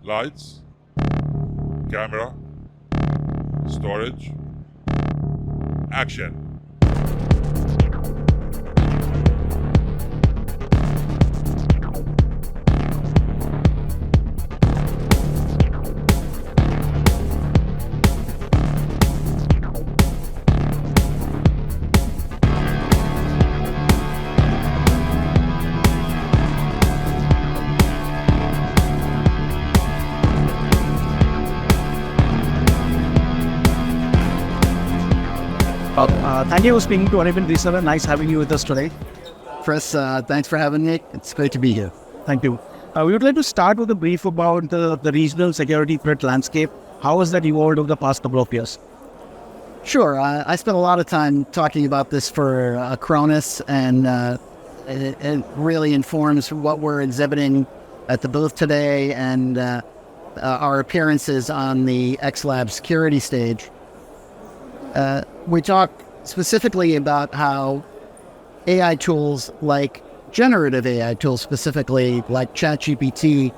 Lights, camera, storage, action. Thank you for speaking to Arabian Reseller. Nice having you with us today. Chris, thanks for having me. It's great to be here. Thank you. We would like to start with a brief about the regional security threat landscape. How has that evolved over the past couple of years? Sure. I spent a lot of time talking about this for Acronis, and it really informs what we're exhibiting at the booth today and our appearances on the XLab security stage. We talk specifically about how AI tools like generative AI tools, specifically like ChatGPT,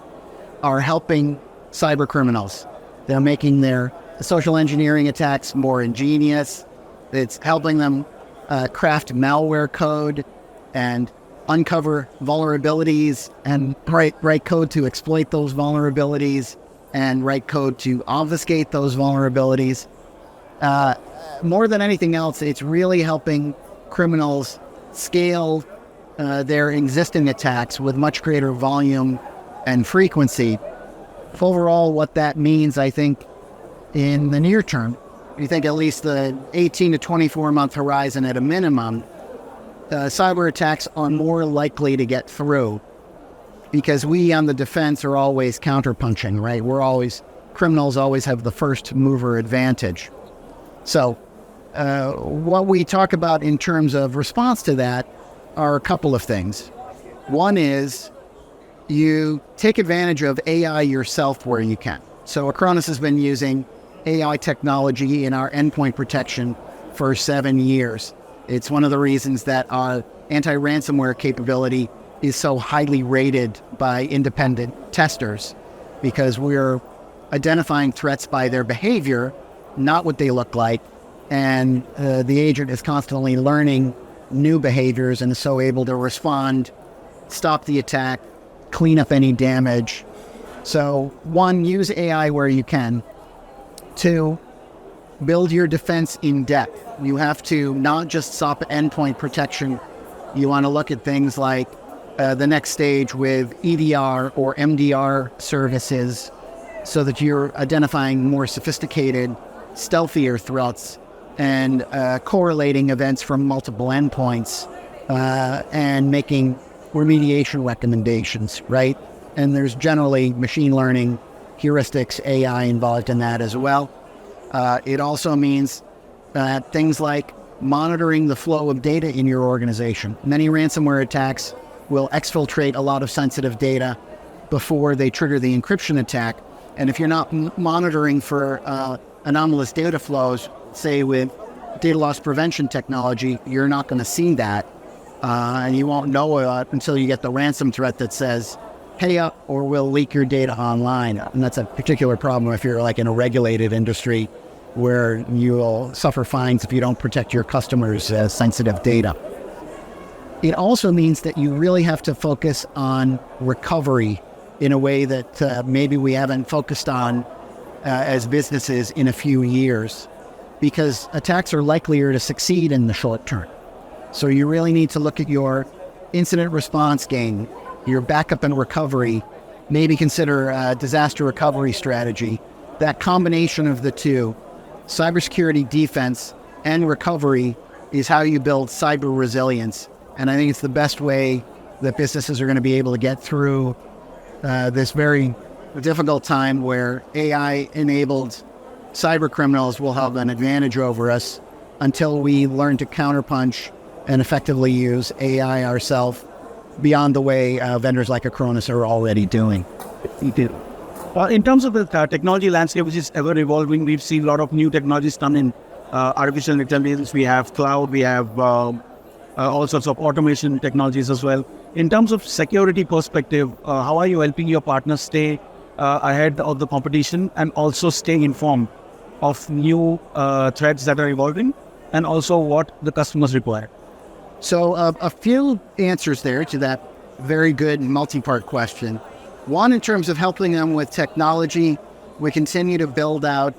are helping cyber criminals. They're making their social engineering attacks more ingenious. It's helping them craft malware code and uncover vulnerabilities and write code to exploit those vulnerabilities and write code to obfuscate those vulnerabilities. More than anything else, it's really helping criminals scale their existing attacks with much greater volume and frequency. Overall, what that means, I think, in the near term, you think at least the 18 to 24 month horizon at a minimum, cyber attacks are more likely to get through because we on the defense are always counterpunching, right? Criminals always have the first mover advantage. So what we talk about in terms of response to that are a couple of things. One is you take advantage of AI yourself where you can. So Acronis has been using AI technology in our endpoint protection for 7 years. It's one of the reasons that our anti-ransomware capability is so highly rated by independent testers, because we're identifying threats by their behavior, not what they look like. And the agent is constantly learning new behaviors and is so able to respond, stop the attack, clean up any damage. So one, use AI where you can. Two, build your defense in depth. You have to not just stop at endpoint protection. You want to look at things like the next stage with EDR or MDR services so that you're identifying more sophisticated, stealthier threats and correlating events from multiple endpoints and making remediation recommendations, right? And there's generally machine learning, heuristics, AI involved in that as well. It also means things like monitoring the flow of data in your organization. Many ransomware attacks will exfiltrate a lot of sensitive data before they trigger the encryption attack. And if you're not monitoring for anomalous data flows, say with data loss prevention technology, you're not going to see that. And you won't know it until you get the ransom threat that says, pay up or we'll leak your data online. And that's a particular problem if you're like in a regulated industry where you'll suffer fines if you don't protect your customers' sensitive data. It also means that you really have to focus on recovery in a way that maybe we haven't focused on as businesses in a few years, because attacks are likelier to succeed in the short term. So you really need to look at your incident response game, your backup and recovery, maybe consider a disaster recovery strategy. That combination of the two, cybersecurity defense and recovery, is how you build cyber resilience. And I think it's the best way that businesses are going to be able to get through this very difficult time where AI-enabled cyber criminals will have an advantage over us until we learn to counterpunch and effectively use AI ourselves beyond the way vendors like Acronis are already doing. In terms of the technology landscape, which is ever evolving, we've seen a lot of new technologies come in. Artificial intelligence, we have cloud, we have all sorts of automation technologies as well. In terms of security perspective, how are you helping your partners stay ahead of the competition and also stay informed of new threats that are evolving and also what the customers require? So a few answers there to that very good multi-part question. One, in terms of helping them with technology, we continue to build out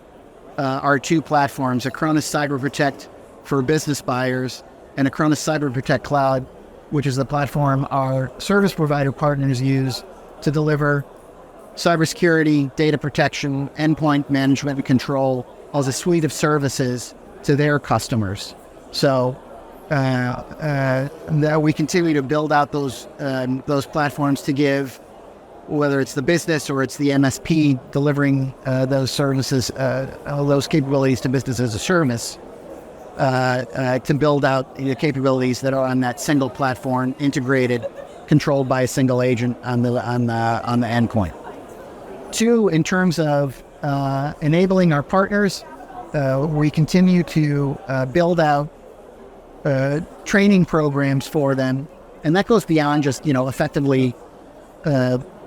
our two platforms, Acronis Cyber Protect for business buyers and Acronis Cyber Protect Cloud, which is the platform our service provider partners use to deliver cybersecurity, data protection, endpoint management and control as a suite of services to their customers. So that we continue to build out those platforms to give, whether it's the business or it's the MSP delivering those services, those capabilities to business as a service, to build out the capabilities that are on that single platform, integrated, controlled by a single agent on the endpoint. Two, in terms of enabling our partners, we continue to build out training programs for them, and that goes beyond just effectively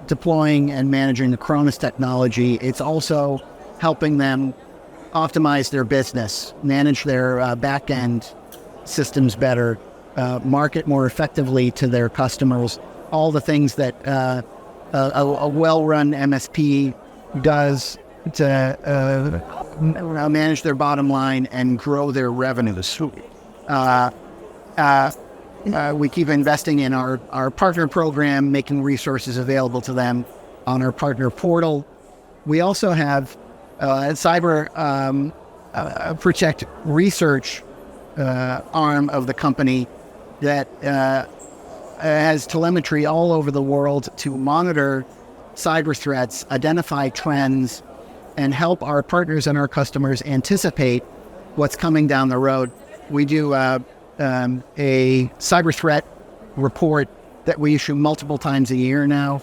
deploying and managing the Acronis technology. It's also helping them optimize their business, manage their back-end systems better, market more effectively to their customers, all the things that a well-run MSP does to manage their bottom line and grow their revenues. We keep investing in our partner program, making resources available to them on our partner portal. We also have Cyber Protect research arm of the company that has telemetry all over the world to monitor cyber threats, identify trends, and help our partners and our customers anticipate what's coming down the road. We do a cyber threat report that we issue multiple times a year now,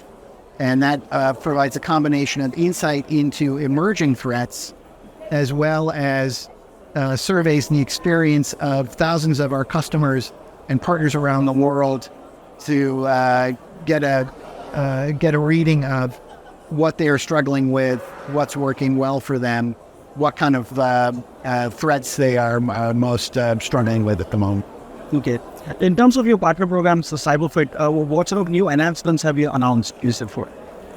and that provides a combination of insight into emerging threats as well as surveys and the experience of thousands of our customers and partners around the world to get a reading of what they are struggling with, what's working well for them, what kind of threats they are most struggling with at the moment. Okay. In terms of your partner programs, the CyberFit, what sort of new enhancements have you announced used for?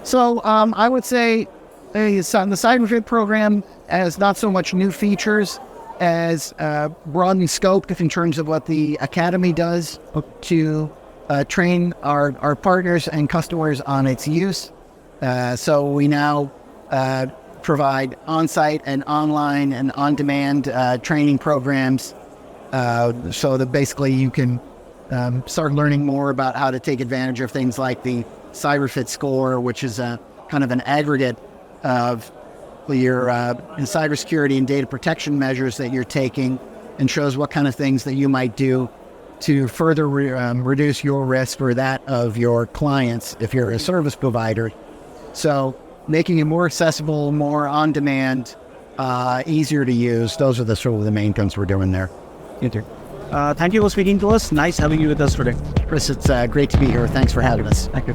So I would say the CyberFit program has not so much new features as broadening scope in terms of what the Academy does to train our partners and customers on its use. So we now provide on-site and online and on-demand training programs so that basically you can start learning more about how to take advantage of things like the CyberFit score, which is a kind of an aggregate of your cybersecurity and data protection measures that you're taking, and shows what kind of things that you might do to further reduce your risk or that of your clients if you're a service provider. So making it more accessible, more on-demand, easier to use. Those are the sort of the main things we're doing there. Thank you for speaking to us. Nice having you with us today. Chris, it's great to be here. Thanks for having us. Thank you.